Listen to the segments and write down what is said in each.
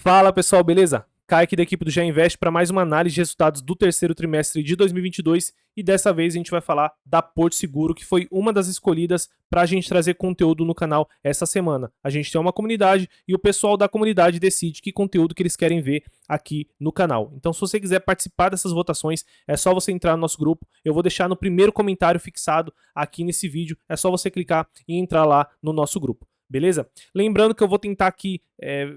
Fala pessoal, beleza? Caio aqui da equipe do Já Invest para mais uma análise de resultados do terceiro trimestre de 2022 e dessa vez a gente vai falar da Porto Seguro, que foi uma das escolhidas para a gente trazer conteúdo no canal essa semana. A gente tem uma comunidade e o pessoal da comunidade decide que conteúdo que eles querem ver aqui no canal. Então se você quiser participar dessas votações, é só você entrar no nosso grupo. Eu vou deixar no primeiro comentário fixado aqui nesse vídeo, é só você clicar e entrar lá no nosso grupo. Beleza? Lembrando que eu vou tentar aqui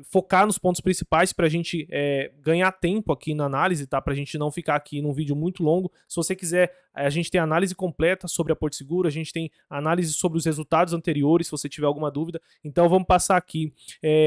focar nos pontos principais para a gente ganhar tempo aqui na análise, tá? Para a gente não ficar aqui num vídeo muito longo. Se você quiser, a gente tem análise completa sobre a Porto Seguro, a gente tem análise sobre os resultados anteriores, se você tiver alguma dúvida. Então vamos passar aqui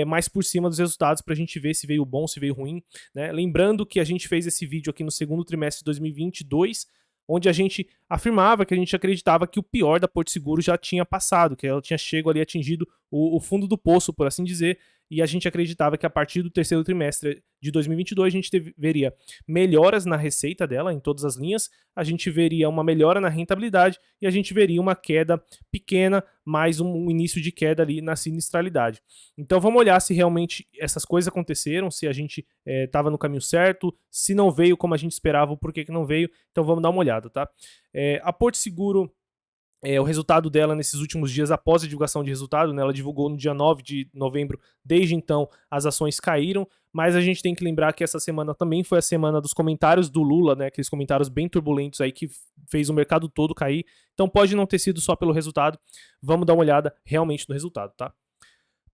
mais por cima dos resultados para a gente ver se veio bom, se veio ruim, né? Lembrando que a gente fez esse vídeo aqui no segundo trimestre de 2022, onde a gente afirmava que a gente acreditava que o pior da Porto Seguro já tinha passado, que ela tinha chegado ali, atingido o fundo do poço, por assim dizer, e a gente acreditava que a partir do terceiro trimestre de 2022 a gente veria melhoras na receita dela, em todas as linhas, a gente veria uma melhora na rentabilidade e a gente veria uma queda pequena, mais um início de queda ali na sinistralidade. Então vamos olhar se realmente essas coisas aconteceram, se a gente estava no caminho certo, se não veio como a gente esperava, por que não veio, então vamos dar uma olhada, tá? A Porto Seguro, o resultado dela nesses últimos dias após a divulgação de resultado, né, ela divulgou no dia 9 de novembro, desde então as ações caíram, mas a gente tem que lembrar que essa semana também foi a semana dos comentários do Lula, né, aqueles comentários bem turbulentos aí que fez o mercado todo cair, então pode não ter sido só pelo resultado, vamos dar uma olhada realmente no resultado, tá?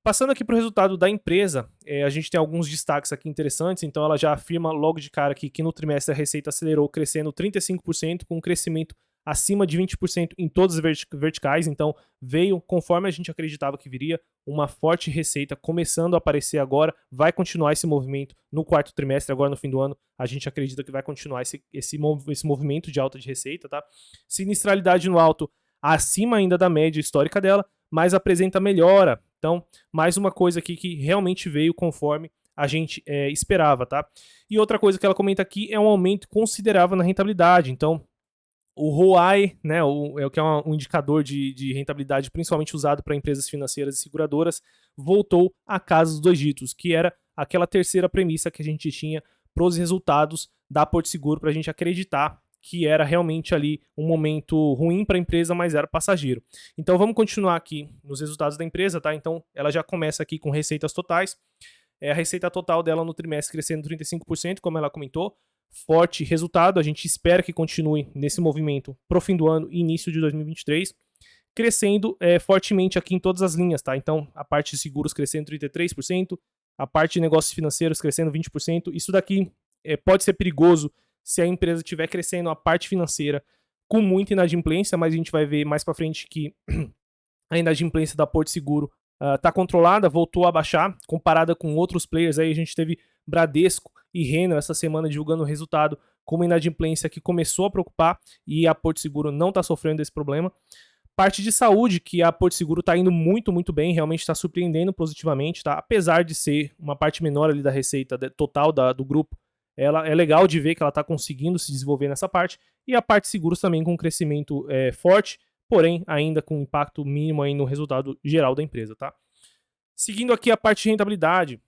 Passando aqui para o resultado da empresa, a gente tem alguns destaques aqui interessantes, então ela já afirma logo de cara aqui que no trimestre a receita acelerou, crescendo 35%, com um crescimento acima de 20% em todas as verticais, então veio conforme a gente acreditava que viria, uma forte receita começando a aparecer agora, vai continuar esse movimento no quarto trimestre, agora no fim do ano, a gente acredita que vai continuar esse movimento de alta de receita, tá? Sinistralidade no alto, acima ainda da média histórica dela, mas apresenta melhora, então mais uma coisa aqui que realmente veio conforme a gente esperava, tá? E outra coisa que ela comenta aqui é um aumento considerável na rentabilidade, então o ROI, né, que é um indicador de rentabilidade principalmente usado para empresas financeiras e seguradoras, voltou à casa dos dois dígitos, que era aquela terceira premissa que a gente tinha para os resultados da Porto Seguro, para a gente acreditar que era realmente ali um momento ruim para a empresa, mas era passageiro. Então vamos continuar aqui nos resultados da empresa, tá? Então ela já começa aqui com receitas totais. A receita total dela no trimestre crescendo 35%, como ela comentou. Forte resultado, a gente espera que continue nesse movimento pro fim do ano e início de 2023, crescendo fortemente aqui em todas as linhas, tá? Então, a parte de seguros crescendo 33%, a parte de negócios financeiros crescendo 20%. Isso daqui pode ser perigoso se a empresa estiver crescendo a parte financeira com muita inadimplência, mas a gente vai ver mais para frente que a inadimplência da Porto Seguro está controlada, voltou a baixar, comparada com outros players. Aí a gente teve Bradesco e Renner essa semana divulgando o resultado com uma inadimplência que começou a preocupar e a Porto Seguro não está sofrendo desse problema. Parte de saúde, que a Porto Seguro está indo muito, muito bem, realmente está surpreendendo positivamente, tá? Apesar de ser uma parte menor ali da receita total do grupo, ela é legal de ver que ela está conseguindo se desenvolver nessa parte. E a parte de seguros também com um crescimento forte, porém ainda com impacto mínimo aí no resultado geral da empresa, tá? Seguindo aqui a parte de rentabilidade,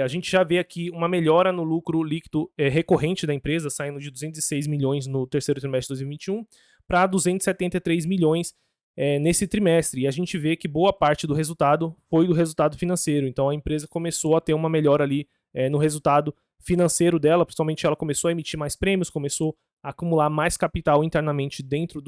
a gente já vê aqui uma melhora no lucro líquido recorrente da empresa, saindo de 206 milhões no terceiro trimestre de 2021 para 273 milhões nesse trimestre. E a gente vê que boa parte do resultado foi do resultado financeiro. Então a empresa começou a ter uma melhora ali no resultado financeiro dela, principalmente ela começou a emitir mais prêmios, começou a acumular mais capital internamente dentro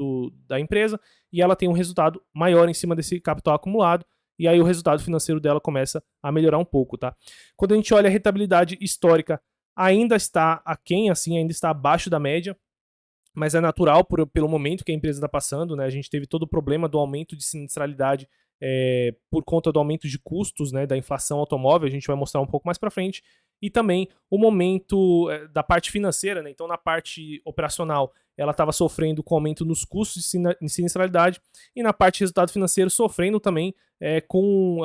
da empresa e ela tem um resultado maior em cima desse capital acumulado. E aí o resultado financeiro dela começa a melhorar um pouco, tá? Quando a gente olha a rentabilidade histórica, ainda está aquém, assim, ainda está abaixo da média, mas é natural pelo momento que a empresa está passando, né? A gente teve todo o problema do aumento de sinistralidade por conta do aumento de custos, né, da inflação automóvel, a gente vai mostrar um pouco mais para frente, e também o momento da parte financeira, né? Então na parte operacional ela estava sofrendo com aumento nos custos de sinistralidade e na parte de resultado financeiro sofrendo também com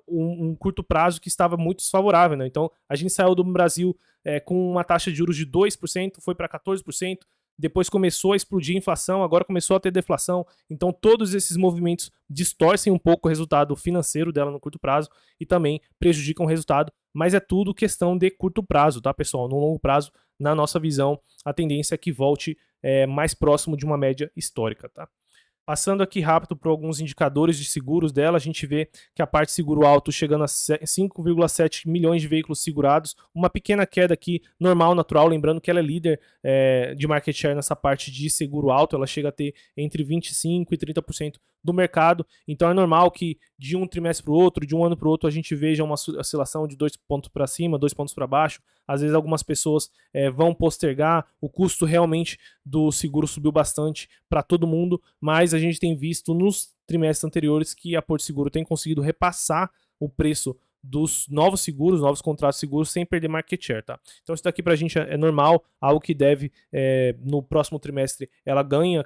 um curto prazo que estava muito desfavorável, né? Então a gente saiu do Brasil com uma taxa de juros de 2%, foi para 14%, depois começou a explodir a inflação, agora começou a ter deflação, então todos esses movimentos distorcem um pouco o resultado financeiro dela no curto prazo e também prejudicam o resultado, mas é tudo questão de curto prazo, tá, pessoal? No longo prazo, na nossa visão, a tendência é que volte mais próximo de uma média histórica, tá? Passando aqui rápido por alguns indicadores de seguros dela, a gente vê que a parte seguro alto chegando a 5,7 milhões de veículos segurados, uma pequena queda aqui, normal, natural, lembrando que ela é líder de market share nessa parte de seguro alto, ela chega a ter entre 25% e 30% do mercado, então é normal que de um trimestre para o outro, de um ano para o outro, a gente veja uma oscilação de 2 pontos para cima, 2 pontos para baixo, às vezes algumas pessoas vão postergar, o custo realmente do seguro subiu bastante para todo mundo, mas a gente tem visto nos trimestres anteriores que a Porto Seguro tem conseguido repassar o preço dos novos seguros, novos contratos seguros, sem perder market share, tá? Então isso daqui pra gente é normal, algo que deve, no próximo trimestre, ela ganha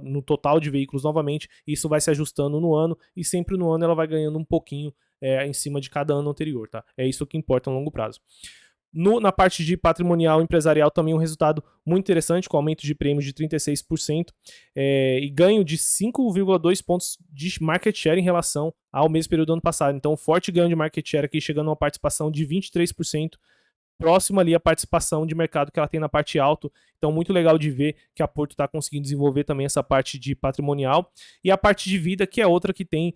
no total de veículos novamente, e isso vai se ajustando no ano, e sempre no ano ela vai ganhando um pouquinho em cima de cada ano anterior, tá? É isso que importa no longo prazo. Na parte de patrimonial empresarial também um resultado muito interessante, com aumento de prêmios de 36% e ganho de 5,2 pontos de market share em relação ao mesmo período do ano passado. Então, forte ganho de market share aqui, chegando a uma participação de 23%, próximo ali a participação de mercado que ela tem na parte alta. Então, muito legal de ver que a Porto está conseguindo desenvolver também essa parte de patrimonial. E a parte de vida, que é outra que tem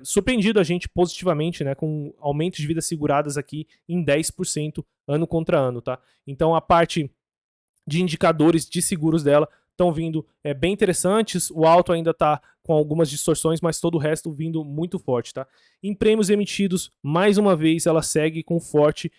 surpreendido a gente positivamente, né, com aumento de vidas seguradas aqui em 10% ano contra ano, tá? Então, a parte de indicadores de seguros dela estão vindo bem interessantes. O alto ainda está com algumas distorções, mas todo o resto vindo muito forte, tá? Em prêmios emitidos, mais uma vez, ela segue com forte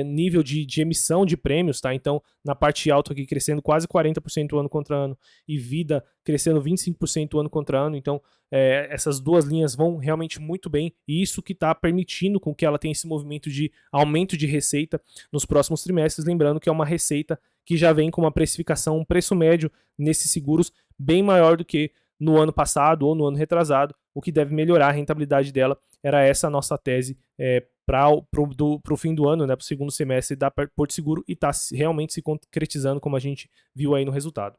nível de emissão de prêmios, tá? Então, na parte alta aqui crescendo quase 40% ano contra ano e vida crescendo 25% ano contra ano. Então, essas duas linhas vão realmente muito bem e isso que está permitindo com que ela tenha esse movimento de aumento de receita nos próximos trimestres. Lembrando que é uma receita que já vem com uma precificação, um preço médio nesses seguros bem maior do que no ano passado ou no ano retrasado, o que deve melhorar a rentabilidade dela. Era essa a nossa tese para o fim do ano, né, para o segundo semestre da Porto Seguro, e está realmente se concretizando, como a gente viu aí no resultado.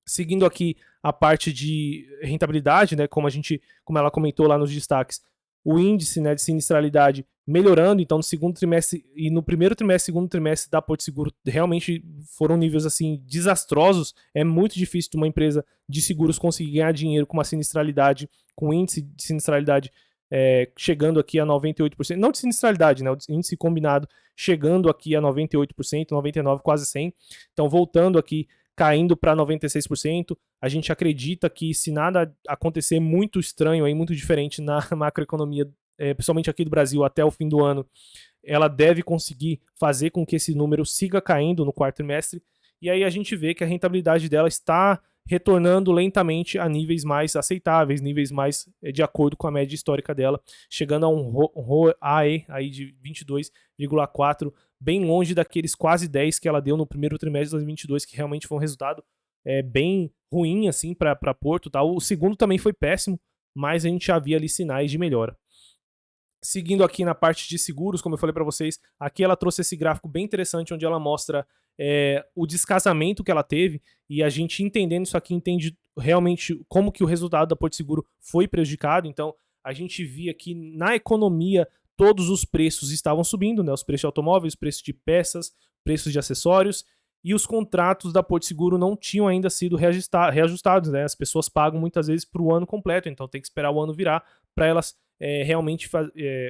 Seguindo aqui a parte de rentabilidade, né, como ela comentou lá nos destaques, o índice, né, de sinistralidade melhorando, então no segundo trimestre e no primeiro trimestre, segundo trimestre da Porto Seguro realmente foram níveis assim desastrosos. É muito difícil de uma empresa de seguros conseguir ganhar dinheiro com uma sinistralidade, com índice de sinistralidade chegando aqui a 98%, não de sinistralidade, né, o índice combinado chegando aqui a 98%, 99%, quase 100%. Então voltando aqui, caindo para 96%. A gente acredita que se nada acontecer muito estranho, aí, muito diferente na macroeconomia, principalmente aqui do Brasil, até o fim do ano, ela deve conseguir fazer com que esse número siga caindo no quarto trimestre. E aí a gente vê que a rentabilidade dela está retornando lentamente a níveis mais aceitáveis, níveis mais de acordo com a média histórica dela, chegando a um ROAE aí de 22,4%, bem longe daqueles quase 10 que ela deu no primeiro trimestre de 2022, que realmente foi um resultado bem ruim assim para Porto, tá? O segundo também foi péssimo, mas a gente já via ali sinais de melhora. Seguindo aqui na parte de seguros, como eu falei para vocês, aqui ela trouxe esse gráfico bem interessante onde ela mostra o descasamento que ela teve, e a gente entendendo isso aqui entende realmente como que o resultado da Porto Seguro foi prejudicado. Então a gente via que na economia todos os preços estavam subindo, né? Os preços de automóveis, preços de peças, preços de acessórios, e os contratos da Porto Seguro não tinham ainda sido reajustados, né? As pessoas pagam muitas vezes para o ano completo, então tem que esperar o ano virar para elas realmente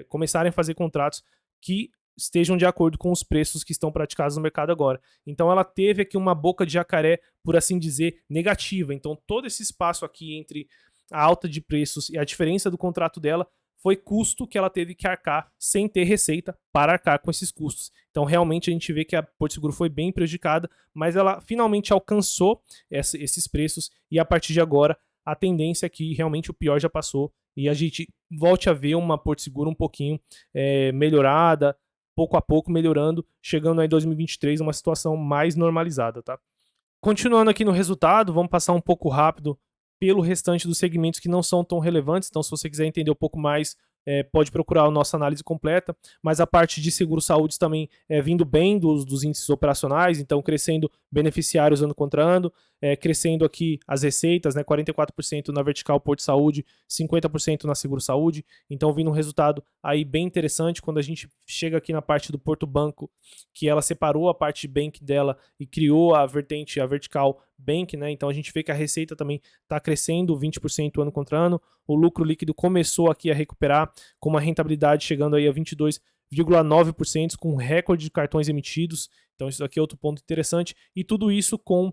começarem a fazer contratos que estejam de acordo com os preços que estão praticados no mercado agora. Então ela teve aqui uma boca de jacaré, por assim dizer, negativa. Então todo esse espaço aqui entre a alta de preços e a diferença do contrato dela foi custo que ela teve que arcar sem ter receita para arcar com esses custos. Então realmente a gente vê que a Porto Seguro foi bem prejudicada, mas ela finalmente alcançou esses preços, e a partir de agora a tendência é que realmente o pior já passou e a gente volte a ver uma Porto Seguro um pouquinho melhorada, pouco a pouco melhorando, chegando aí em 2023 uma situação mais normalizada, tá? Continuando aqui no resultado, vamos passar um pouco rápido pelo restante dos segmentos que não são tão relevantes. Então, se você quiser entender um pouco mais pode procurar a nossa análise completa, mas a parte de seguro-saúde também vindo bem dos índices operacionais, então crescendo beneficiários ano contra ano, crescendo aqui as receitas, né, 44% na vertical Porto Saúde, 50% na seguro-saúde, então vindo um resultado aí bem interessante quando a gente chega aqui na parte do Porto Banco, que ela separou a parte de bank dela e criou a vertente, a vertical bank, né, então a gente vê que a receita também está crescendo 20% ano contra ano, o lucro líquido começou aqui a recuperar, com uma rentabilidade chegando aí a 22,9%, com recorde de cartões emitidos, então isso aqui é outro ponto interessante, e tudo isso com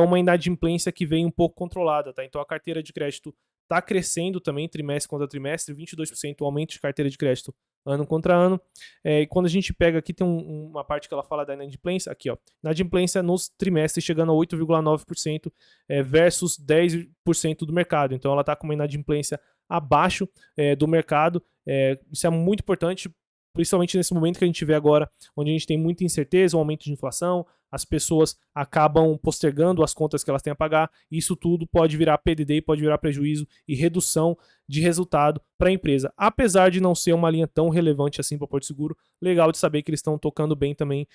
uma inadimplência que vem um pouco controlada, tá? Então a carteira de crédito está crescendo também, trimestre contra trimestre, 22% aumento de carteira de crédito ano contra ano. E quando a gente pega aqui, tem uma parte que ela fala da inadimplência, aqui ó, inadimplência nos trimestres chegando a 8,9% versus 10% do mercado, então ela está com uma inadimplência abaixo do mercado, isso é muito importante, principalmente nesse momento que a gente vê agora, onde a gente tem muita incerteza, um aumento de inflação, as pessoas acabam postergando as contas que elas têm a pagar, e isso tudo pode virar PDD, pode virar prejuízo e redução de resultado para a empresa. Apesar de não ser uma linha tão relevante assim para o Porto Seguro, legal de saber que eles estão tocando bem também.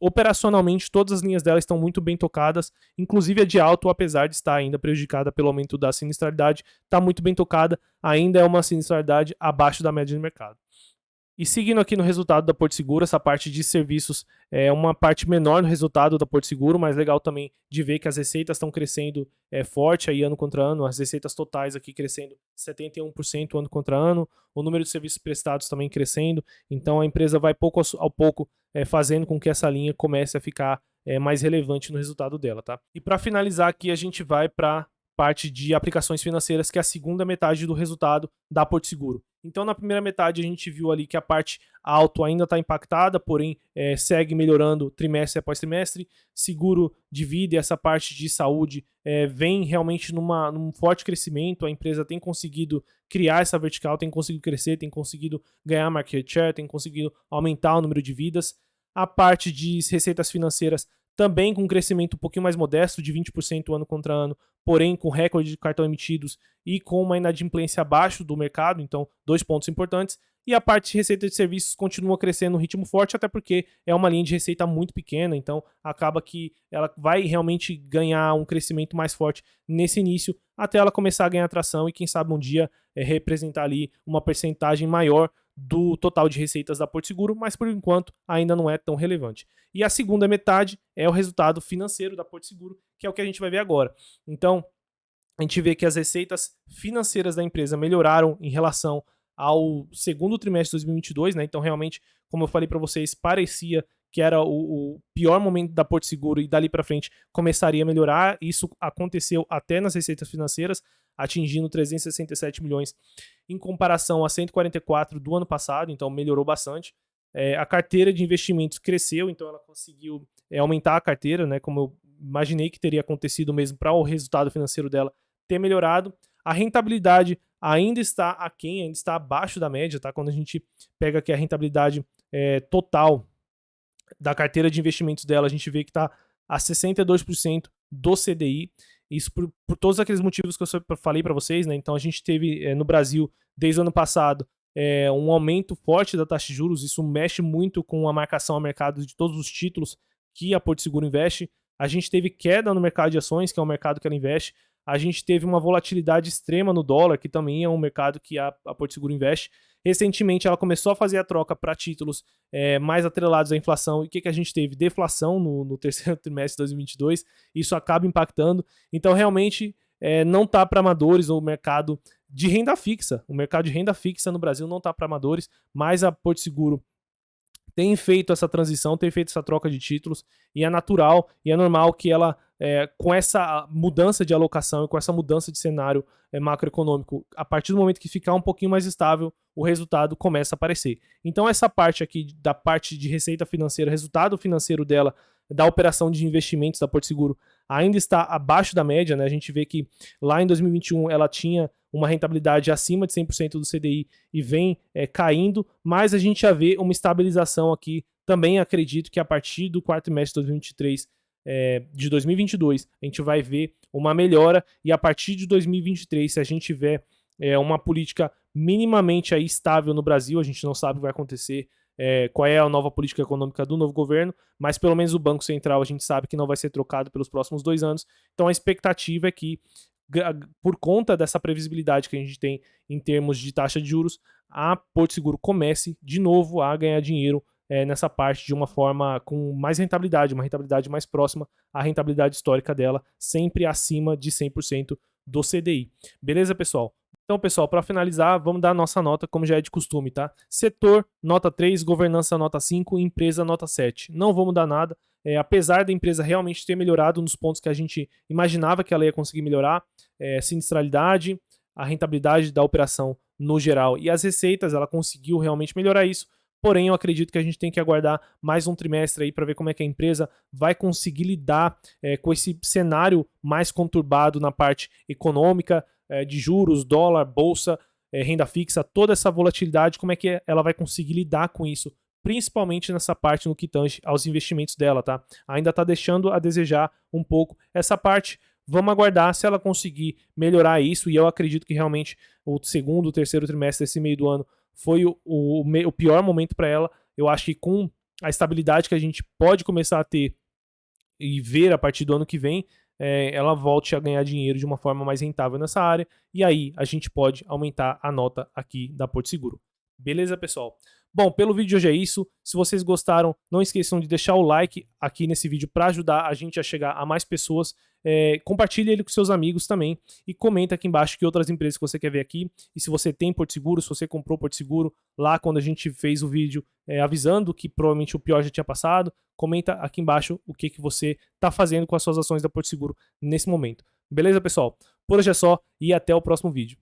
Operacionalmente, todas as linhas dela estão muito bem tocadas, inclusive a de alto, apesar de estar ainda prejudicada pelo aumento da sinistralidade, está muito bem tocada, ainda é uma sinistralidade abaixo da média de mercado. E seguindo aqui no resultado da Porto Seguro, essa parte de serviços é uma parte menor no resultado da Porto Seguro, mas legal também de ver que as receitas estão crescendo forte aí ano contra ano, as receitas totais aqui crescendo 71% ano contra ano, o número de serviços prestados também crescendo, então a empresa vai pouco a pouco fazendo com que essa linha comece a ficar mais relevante no resultado dela, tá? E para finalizar aqui a gente vai para parte de aplicações financeiras, que é a segunda metade do resultado da Porto Seguro. Então, na primeira metade, a gente viu ali que a parte auto ainda está impactada, porém segue melhorando trimestre após trimestre. Seguro de vida e essa parte de saúde vem realmente num forte crescimento. A empresa tem conseguido criar essa vertical, tem conseguido crescer, tem conseguido ganhar market share, tem conseguido aumentar o número de vidas. A parte de receitas financeiras também com um crescimento um pouquinho mais modesto, de 20% ano contra ano, porém com recorde de cartão emitidos e com uma inadimplência abaixo do mercado, então 2 pontos importantes. E a parte de receita de serviços continua crescendo no ritmo forte, até porque é uma linha de receita muito pequena, então acaba que ela vai realmente ganhar um crescimento mais forte nesse início, até ela começar a ganhar tração e quem sabe um dia representar ali uma percentagem maior do total de receitas da Porto Seguro, mas por enquanto ainda não é tão relevante. E a segunda metade é o resultado financeiro da Porto Seguro, que é o que a gente vai ver agora. Então, a gente vê que as receitas financeiras da empresa melhoraram em relação ao segundo trimestre de 2022, né? Então, realmente, como eu falei para vocês, parecia que era o pior momento da Porto Seguro e dali para frente começaria a melhorar. Isso aconteceu até nas receitas financeiras, atingindo 367 milhões em comparação a 144 do ano passado, então melhorou bastante. A carteira de investimentos cresceu, então ela conseguiu aumentar a carteira, né? Como eu imaginei que teria acontecido mesmo para o resultado financeiro dela ter melhorado. A rentabilidade ainda está aquém, ainda está abaixo da média, tá? Quando a gente pega aqui a rentabilidade total da carteira de investimentos dela, a gente vê que está a 62% do CDI. Isso por todos aqueles motivos que eu falei para vocês, né? Então a gente teve no Brasil, desde o ano passado, um aumento forte da taxa de juros. Isso mexe muito com a marcação a mercado de todos os títulos que a Porto Seguro investe. A gente teve queda no mercado de ações, que é o mercado que ela investe. A gente teve uma volatilidade extrema no dólar, que também é um mercado que a Porto Seguro investe. Recentemente, ela começou a fazer a troca para títulos mais atrelados à inflação. E o que a gente teve? Deflação no terceiro trimestre de 2022. Isso acaba impactando. Então, realmente, não está para amadores o mercado de renda fixa. O mercado de renda fixa no Brasil não está para amadores, mas a Porto Seguro tem feito essa transição, tem feito essa troca de títulos, e é natural e é normal que ela, com essa mudança de alocação e com essa mudança de cenário macroeconômico, a partir do momento que ficar um pouquinho mais estável, o resultado começa a aparecer. Então essa parte aqui, da parte de receita financeira, resultado financeiro dela, da operação de investimentos da Porto Seguro, ainda está abaixo da média, né? A gente vê que lá em 2021 ela tinha uma rentabilidade acima de 100% do CDI e vem caindo, mas a gente já vê uma estabilização aqui. Também acredito que a partir do quarto trimestre de 2023, de 2022, a gente vai ver uma melhora, e a partir de 2023, se a gente tiver uma política minimamente aí estável no Brasil. A gente não sabe o que vai acontecer, qual é a nova política econômica do novo governo, mas pelo menos o Banco Central a gente sabe que não vai ser trocado pelos próximos 2 anos. Então a expectativa é que, por conta dessa previsibilidade que a gente tem em termos de taxa de juros, a Porto Seguro comece de novo a ganhar dinheiro nessa parte de uma forma com mais rentabilidade, uma rentabilidade mais próxima à rentabilidade histórica dela, sempre acima de 100% do CDI. Beleza, pessoal? Então, pessoal, para finalizar, vamos dar a nossa nota, como já é de costume, tá? Setor, nota 3, governança, nota 5, empresa, nota 7. Não vou mudar nada, apesar da empresa realmente ter melhorado nos pontos que a gente imaginava que ela ia conseguir melhorar, sinistralidade, a rentabilidade da operação no geral e as receitas, ela conseguiu realmente melhorar isso. Porém, eu acredito que a gente tem que aguardar mais um trimestre aí para ver como é que a empresa vai conseguir lidar com esse cenário mais conturbado na parte econômica, de juros, dólar, bolsa, renda fixa, toda essa volatilidade, como é que ela vai conseguir lidar com isso, principalmente nessa parte no que tange aos investimentos dela, tá? Ainda está deixando a desejar um pouco essa parte. Vamos aguardar se ela conseguir melhorar isso, e eu acredito que realmente o segundo, o terceiro trimestre desse meio do ano foi o pior momento para ela. Eu acho que com a estabilidade que a gente pode começar a ter e ver a partir do ano que vem, ela volte a ganhar dinheiro de uma forma mais rentável nessa área, e aí a gente pode aumentar a nota aqui da Porto Seguro. Beleza, pessoal? Bom, pelo vídeo de hoje é isso. Se vocês gostaram, não esqueçam de deixar o like aqui nesse vídeo para ajudar a gente a chegar a mais pessoas. Compartilhe ele com seus amigos também e comenta aqui embaixo que outras empresas que você quer ver aqui. E se você tem Porto Seguro, se você comprou Porto Seguro lá quando a gente fez o vídeo avisando que provavelmente o pior já tinha passado, comenta aqui embaixo o que você está fazendo com as suas ações da Porto Seguro nesse momento. Beleza, pessoal? Por hoje é só e até o próximo vídeo.